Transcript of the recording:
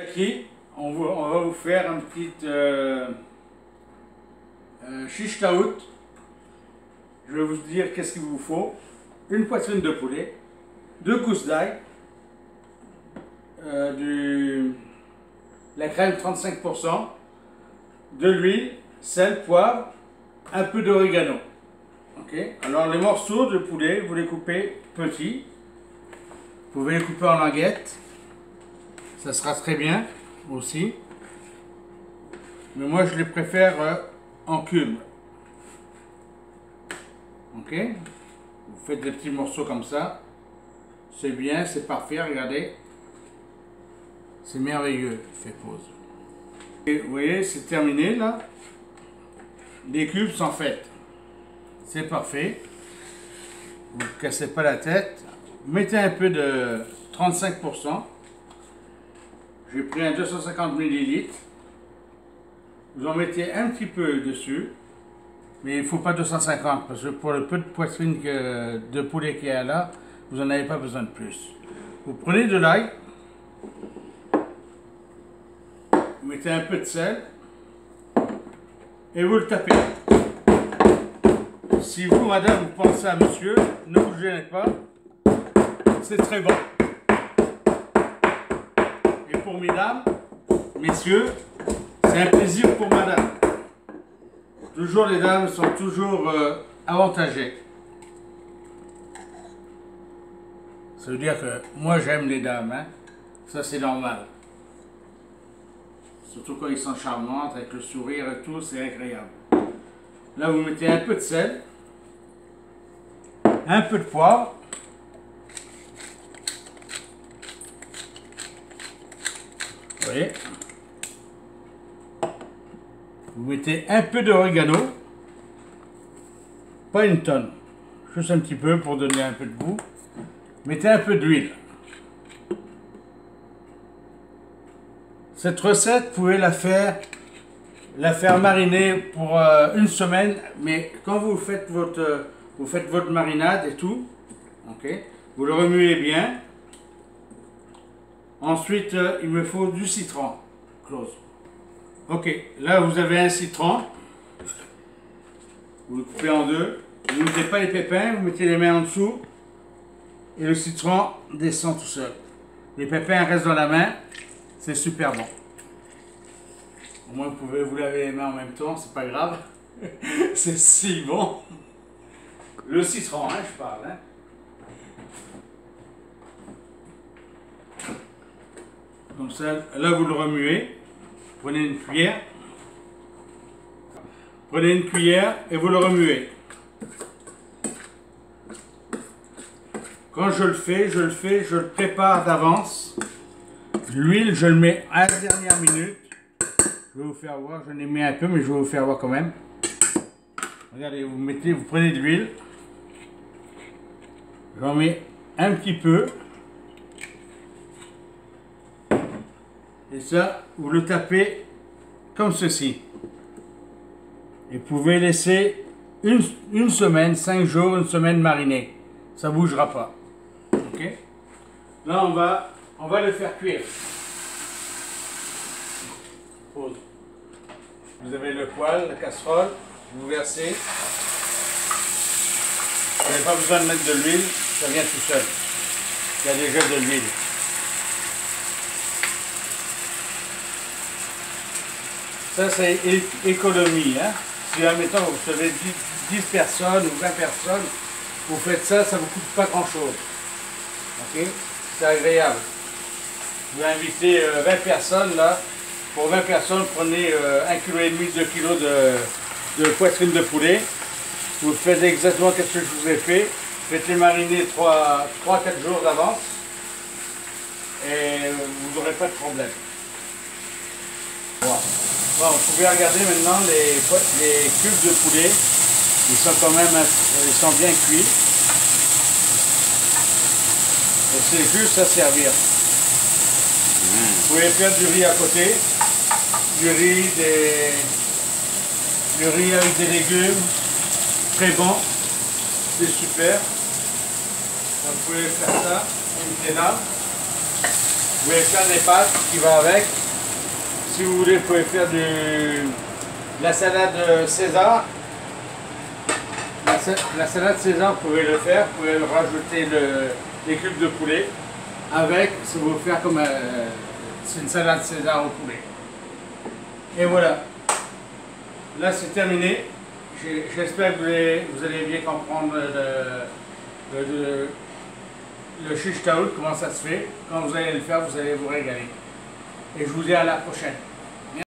Ici, on va vous faire un petit shish taout. Je vais vous dire qu'est-ce qu'il vous faut. Une poitrine de poulet, 2 gousses d'ail, la crème 35%, de l'huile, sel, poivre, un peu d'origano. Ok. Alors les morceaux de poulet, vous les coupez petits. Vous pouvez les couper en languettes. Ça sera très bien aussi. Mais moi je les préfère en cubes. Ok. Vous faites des petits morceaux comme ça. C'est bien, c'est parfait, regardez. C'est merveilleux. Fait pause. Et vous voyez, c'est terminé là. Les cubes sont faits. C'est parfait. Vous ne cassez pas la tête. Mettez un peu de 35%. J'ai pris un 250 ml. Vous en mettez un petit peu dessus. Mais il ne faut pas 250 parce que pour le peu de poitrine de poulet qu'il y a là, vous n'en avez pas besoin de plus. Vous prenez de l'ail. Vous mettez un peu de sel. Et vous le tapez. Si vous, madame, vous pensez à monsieur, ne vous gênez pas. C'est très bon. Et pour mesdames, messieurs, c'est un plaisir pour madame. Toujours les dames sont toujours avantagées. Ça veut dire que moi j'aime les dames, hein. Ça c'est normal. Surtout quand ils sont charmantes, avec le sourire et tout, c'est agréable. Là vous mettez un peu de sel, un peu de poivre. Vous voyez? Vous mettez un peu d'origano, pas une tonne, juste un petit peu pour donner un peu de goût. Mettez un peu d'huile. Cette recette, vous pouvez la faire mariner pour une semaine, mais quand vous faites votre marinade et tout, ok, vous le remuez bien. Ensuite, il me faut du citron. Close. Ok, là vous avez un citron. Vous le coupez en deux. Vous ne mettez pas les pépins, vous mettez les mains en dessous. Et le citron descend tout seul. Les pépins restent dans la main. C'est super bon. Au moins vous pouvez vous laver les mains en même temps, c'est pas grave. C'est si bon. Le citron, hein, je parle. Hein. Comme ça, là vous le remuez. Prenez une cuillère. Prenez une cuillère et vous le remuez. Quand je le fais, je le prépare d'avance. L'huile, je le mets à la dernière minute. Je vais vous faire voir, j'en ai mis un peu, mais je vais vous faire voir quand même. Regardez, vous prenez de l'huile. J'en mets un petit peu. Et ça, vous le tapez comme ceci. Et vous pouvez laisser une semaine, 5 jours, une semaine mariner. Ça ne bougera pas. Ok? Là, on va le faire cuire. Pause. Vous avez le poêle, la casserole, vous versez. Vous n'avez pas besoin de mettre de l'huile, ça vient tout seul. Il y a déjà de l'huile. Ça, c'est économie. Hein? Si, admettons, vous recevez 10 personnes ou 20 personnes, vous faites ça, ça ne vous coûte pas grand-chose. Ok? C'est agréable. Vous invitez 20 personnes, là. Pour 20 personnes, prenez 1,5 kg, 2 kg de poitrine de poulet. Vous faites exactement ce que je vous ai fait. Faites-les mariner 3-4 jours d'avance. Et vous n'aurez pas de problème. Voilà. Bon, vous pouvez regarder maintenant les cubes de poulet. Ils sont quand même ils sont bien cuits. Et c'est juste à servir. Vous pouvez faire du riz à côté. Du riz avec des légumes. Très bon. C'est super. Donc, vous pouvez faire ça. Une ténable. pouvez faire des pâtes qui vont avec. Si vous voulez, vous pouvez faire de la salade César. La salade César, vous pouvez le faire. Vous pouvez rajouter les cubes de poulet. Avec, ça va vous faire comme c'est une salade César au poulet. Et voilà. Là, c'est terminé. J'espère que vous allez bien comprendre le shish taouk, comment ça se fait. Quand vous allez le faire, vous allez vous régaler. Et je vous dis à la prochaine.